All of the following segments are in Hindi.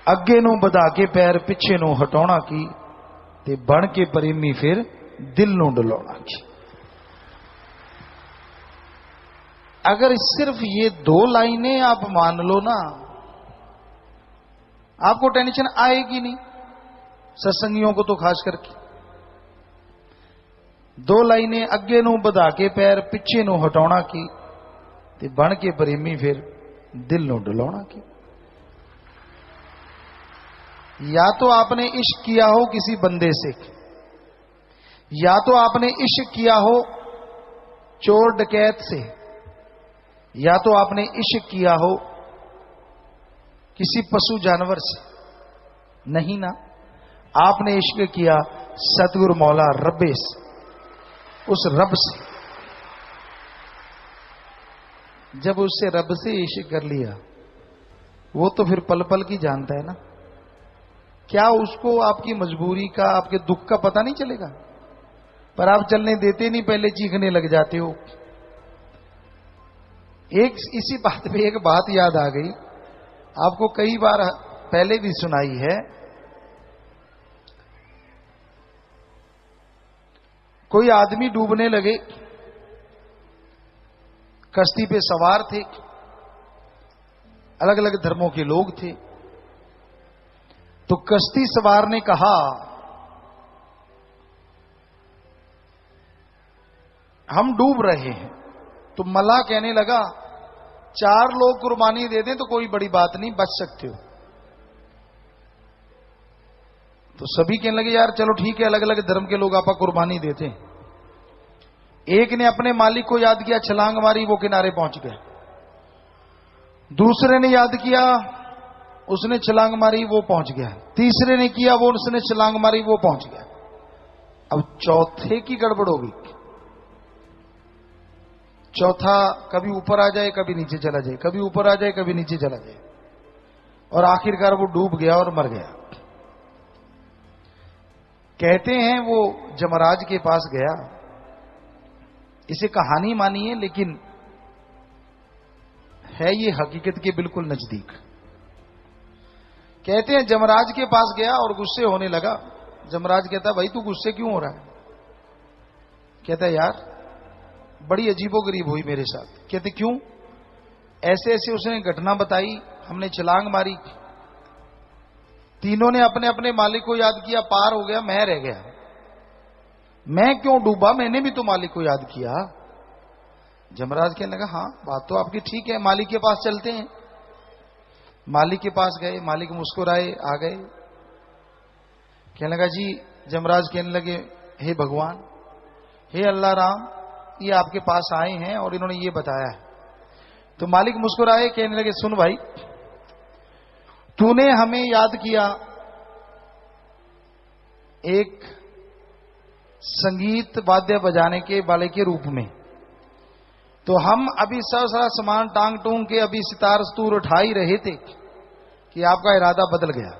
अगे नूं बधा के पैर पिछे नूं हटाउणा की ते बन के प्रेमी फिर दिल नूं डुलाउणा की। अगर सिर्फ ये दो लाइनें आप मान लो ना, आपको टेंशन आएगी नहीं, सत्संगियों को तो खास करके। दो लाइनें अगे नूं बधा के पैर पिछे नूं हटाउणा की ते बन के प्रेमी फिर दिल नूं डुलाउणा की। या तो आपने इश्क किया हो किसी बंदे से, या तो आपने इश्क किया हो चोर डकैत से, या तो आपने इश्क किया हो किसी पशु जानवर से। नहीं ना, आपने इश्क किया सतगुरु मौला रब्बे से, उस रब से। जब उससे रब से इश्क कर लिया, वो तो फिर पल पल की जानता है ना। क्या उसको आपकी मजबूरी का, आपके दुख का पता नहीं चलेगा? पर आप चलने देते नहीं, पहले चीखने लग जाते हो। एक इसी बात पे एक बात याद आ गई, आपको कई बार पहले भी सुनाई है। कोई आदमी डूबने लगे, कश्ती पे सवार थे, अलग अलग धर्मों के लोग थे। तो कश्ती सवार ने कहा, हम डूब रहे हैं। तो मल्लाह कहने लगा, 4 लोग कुर्बानी दे दें तो कोई बड़ी बात नहीं, बच सकते हो। तो सभी कहने लगे, यार चलो ठीक है, अलग अलग धर्म के लोग आपा कुर्बानी देते हैं। एक ने अपने मालिक को याद किया, छलांग मारी, वो किनारे पहुंच गया। दूसरे ने याद किया, उसने छलांग मारी, वो पहुंच गया। तीसरे ने किया, वो उसने छलांग मारी, वो पहुंच गया। अब चौथे की गड़बड़ हो गई। चौथा कभी ऊपर आ जाए, कभी नीचे चला जाए, कभी ऊपर आ जाए, कभी नीचे चला जाए, और आखिरकार वो डूब गया और मर गया। कहते हैं वो जमराज के पास गया। इसे कहानी मानिए, लेकिन है ये हकीकत के बिल्कुल नजदीक। कहते हैं जमराज के पास गया और गुस्से होने लगा। जमराज कहता, भाई तू गुस्से क्यों हो रहा है? कहता, यार बड़ी अजीबोगरीब हुई मेरे साथ। कहते, क्यों? ऐसे ऐसे उसने घटना बताई, हमने छलांग मारी, तीनों ने अपने अपने मालिक को याद किया, पार हो गया, मैं रह गया। मैं क्यों डूबा? मैंने भी तो मालिक को याद किया। जमराज कहने लगा, हाँ बात तो आपकी ठीक है, मालिक के पास चलते हैं। मालिक के पास गए, मालिक मुस्कुराए, आ गए। कहने लगा, जी। जमराज कहने लगे, हे भगवान, हे अल्लाह राम, ये आपके पास आए हैं और इन्होंने ये बताया है। तो मालिक मुस्कुराए, कहने लगे, सुन भाई, तूने हमें याद किया एक संगीत वाद्य बजाने के वाले के रूप में, तो हम अभी सारा सामान टांग टूंग के अभी सितार स्तूर उठा ही रहे थे कि आपका इरादा बदल गया।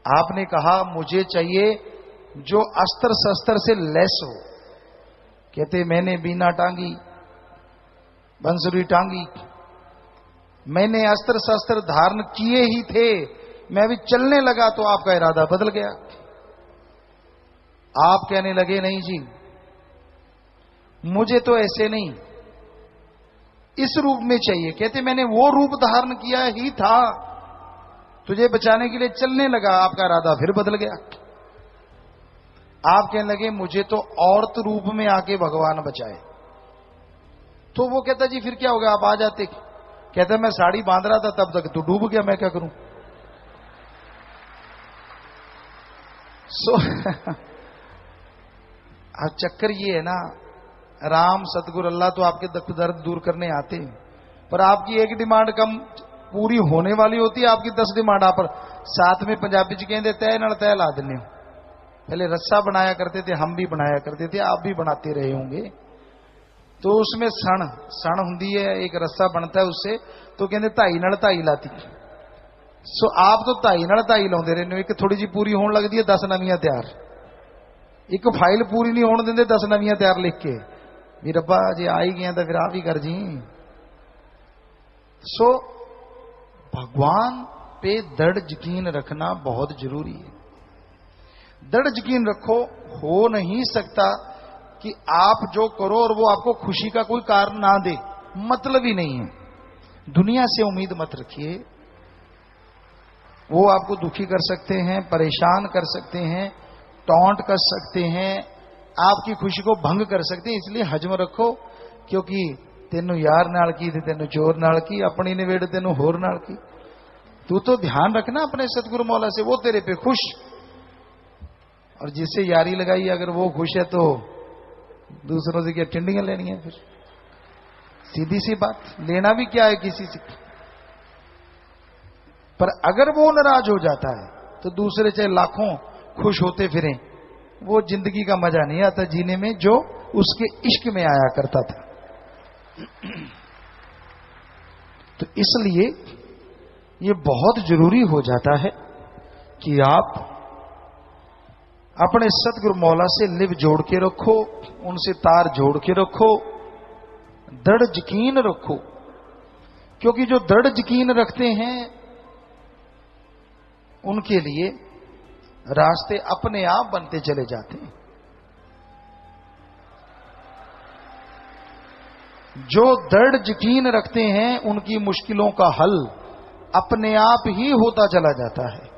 आपने कहा मुझे चाहिए जो अस्त्र शस्त्र से लैस हो। कहते, मैंने बीना टांगी, बंसुरी टांगी, मैंने अस्त्र शस्त्र धारण किए ही थे, मैं भी चलने लगा तो आपका इरादा बदल गया। आप कहने लगे, नहीं जी, मुझे तो ऐसे नहीं, इस रूप में चाहिए। कहते, मैंने वो रूप धारण किया ही था, तुझे बचाने के लिए चलने लगा, आपका इरादा फिर बदल गया। आप कहने लगे, मुझे तो औरत रूप में आके भगवान बचाए। तो वो कहता, जी फिर क्या हो गया, आप आ जाते। कहता, मैं साड़ी बांध रहा था तब तक तो डूब गया, मैं क्या करूं। अब चक्कर ये है ना, राम सतगुरु अल्लाह तो आपके दुख दर्द दूर करने आते हैं, पर आपकी एक डिमांड कम पूरी होने वाली होती है, आपकी 10 डिमांड आप साथ में पंजाबी च कहते तय नाल तय ला देने हो। पहले रस्सा बनाया करते थे, हम भी बनाया करते थे, आप भी बनाते रहे होंगे। तो उसमें सण हुंदी है, एक रस्सा बनता है उससे, तो कहते 2.5 नाल 2.5 लाती। सो आप तो 2.5 नाल 2.5 लाउंदे रहने हो। एक थोड़ी जी पूरी होने लगती है, 10 नवियां तैयार। एक फाइल पूरी नहीं होने देंगे, 10 नवियां तैयार लिख के, भी रब्बा जे आ ही गया तो फिर आप ही कर जी। सो भगवान पे दृढ़ यकीन रखना बहुत जरूरी है। दृढ़ यकीन रखो, हो नहीं सकता कि आप जो करो और वो आपको खुशी का कोई कारण ना दे, मतलब ही नहीं है। दुनिया से उम्मीद मत रखिए, वो आपको दुखी कर सकते हैं, परेशान कर सकते हैं, टॉन्ट कर सकते हैं, आपकी खुशी को भंग कर सकते हैं। इसलिए हजम रखो, क्योंकि तेनू यार नाल की ते तेनू चोर नाल की, अपनी निवेड़ तेनू होर नाल की। तू तो ध्यान रखना अपने सतगुरु मौला से, वो तेरे पे खुश, और जिससे यारी लगाई अगर वो खुश है तो दूसरों से क्या टिंडियां लेनी है? फिर सीधी सी बात, लेना भी क्या है किसी से। पर अगर वो नाराज हो जाता है तो दूसरे चाहे लाखों खुश होते फिरें, वो जिंदगी का मजा नहीं आता जीने में जो उसके इश्क में आया करता था। तो इसलिए ये बहुत जरूरी हो जाता है कि आप अपने सतगुरु मौला से लिव जोड़ के रखो, उनसे तार जोड़ के रखो, दृढ़ यकीन रखो। क्योंकि जो दृढ़ यकीन रखते हैं उनके लिए रास्ते अपने आप बनते चले जाते हैं। जो दृढ़ यकीन रखते हैं उनकी मुश्किलों का हल अपने आप ही होता चला जाता है।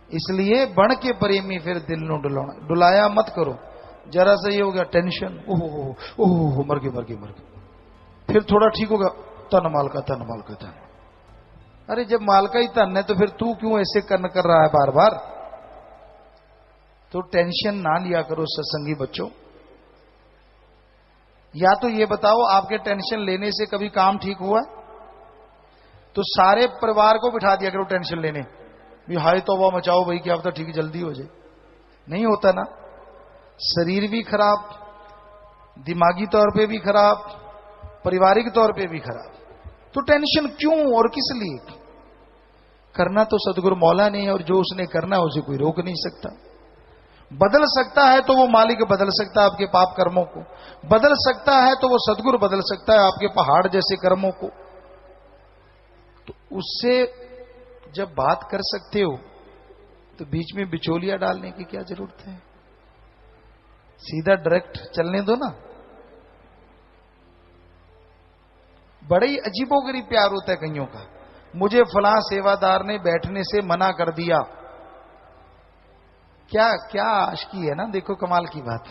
इसलिए बण के प्रेमी फिर दिल नु डुलाया मत करो। जरा सा ये हो गया टेंशन, ओहो मर गए, फिर थोड़ा ठीक होगा, तन माल का तन। अरे जब माल का ही तन है तो फिर तू क्यों ऐसे कर्म कर रहा है बार बार? तो टेंशन ना लिया करो सत्संगी बच्चों। या तो ये बताओ, आपके टेंशन लेने से कभी काम ठीक हुआ? तो सारे परिवार को बिठा दिया करो टेंशन लेने, भी हाय तौबा मचाओ भाई, क्या पता ठीक जल्दी हो जाए। नहीं होता ना, शरीर भी खराब, दिमागी तौर पे भी खराब, पारिवारिक तौर पे भी खराब। तो टेंशन क्यों और किस लिए? करना तो सतगुरु मौला ने, और जो उसने करना है उसे कोई रोक नहीं सकता। बदल सकता है तो वो मालिक बदल सकता है आपके पाप कर्मों को, बदल सकता है तो वो सतगुरु बदल सकता है आपके पहाड़ जैसे कर्मों को। तो उससे जब बात कर सकते हो तो बीच में बिचौलिया डालने की क्या जरूरत है? सीधा डायरेक्ट चलने दो ना। बड़ा ही अजीबोगरीब प्यार होता है कईयों का। मुझे फलां सेवादार ने बैठने से मना कर दिया। क्या क्या आशिकी है ना, देखो कमाल की बात।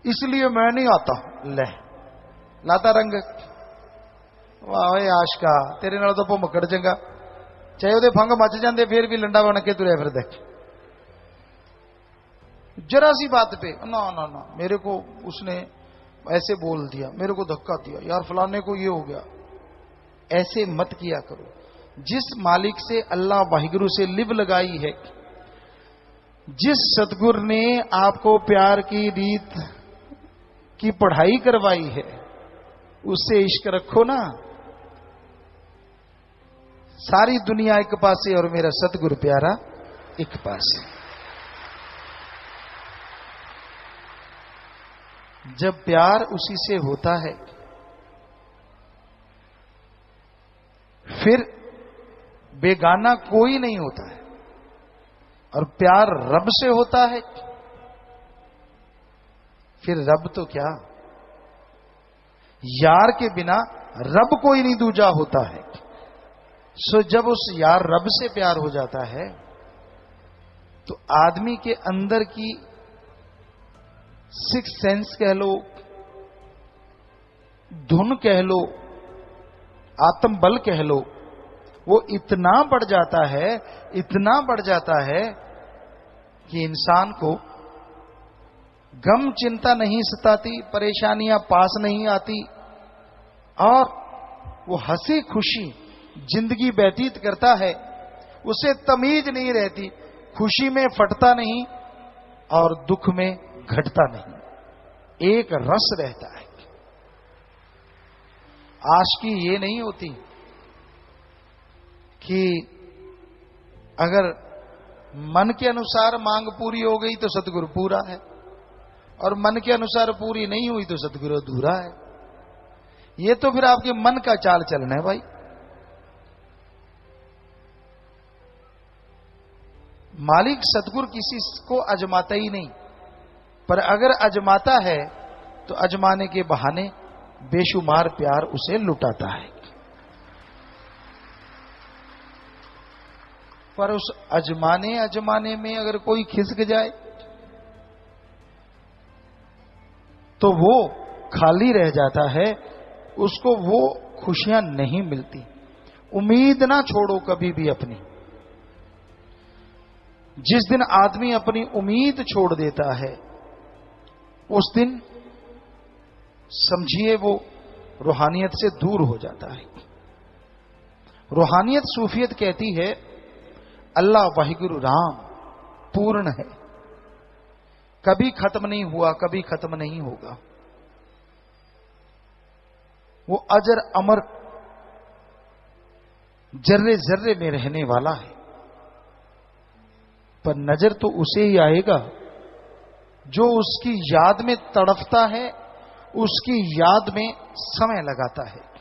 इसलिए मैं नहीं आता। ले लाता रंग, वाह आशिका, तेरे नाल तो भुमकड़ चंगा। चाहे ਉਹਦੇ फंग मच जाते फिर भी लंडा बन के तुरया फिर देख। जरा सी बात पे ना ना ना, मेरे को उसने ऐसे बोल दिया, मेरे को धक्का दिया, यार फलाने को ये हो गया। ऐसे मत किया करो। जिस मालिक से अल्लाह वाहिगुरु से लिव लगाई है, जिस सतगुरु ने आपको प्यार की रीत की पढ़ाई करवाई है, उससे इश्क रखो ना। सारी दुनिया एक पासे और मेरा सतगुरु प्यारा एक पासे। जब प्यार उसी से होता है फिर बेगाना कोई नहीं होता है। और प्यार रब से होता है, फिर रब तो क्या, यार के बिना रब कोई नहीं दूजा होता है। सो जब उस यार रब से प्यार हो जाता है तो आदमी के अंदर की सिक्स सेंस कह लो, धुन कह लो, आत्म बल कह लो, वो इतना बढ़ जाता है, इतना बढ़ जाता है कि इंसान को गम चिंता नहीं सताती, परेशानियां पास नहीं आती, और वो हंसी खुशी जिंदगी व्यतीत करता है। उसे तमीज नहीं रहती, खुशी में फटता नहीं और दुख में घटता नहीं, एक रस रहता है। आशिकी ये नहीं होती कि अगर मन के अनुसार मांग पूरी हो गई तो सतगुरु पूरा है, और मन के अनुसार पूरी नहीं हुई तो सतगुरु अधूरा है। ये तो फिर आपके मन का चाल चलना है भाई। मालिक सद्गुरु किसी को अजमाता ही नहीं, पर अगर अजमाता है तो अजमाने के बहाने बेशुमार प्यार उसे लुटाता है। पर उस अजमाने में अगर कोई खिसक जाए तो वो खाली रह जाता है, उसको वो खुशियां नहीं मिलती। उम्मीद ना छोड़ो कभी भी अपनी। जिस दिन आदमी अपनी उम्मीद छोड़ देता है उस दिन समझिए वो रूहानियत से दूर हो जाता है। रूहानियत सूफियत कहती है अल्लाह वाहिगुरु राम पूर्ण है, कभी खत्म नहीं हुआ, कभी खत्म नहीं होगा। वो अजर अमर जर्रे जर्रे में रहने वाला है। पर नजर तो उसे ही आएगा जो उसकी याद में तड़फता है, उसकी याद में समय लगाता है।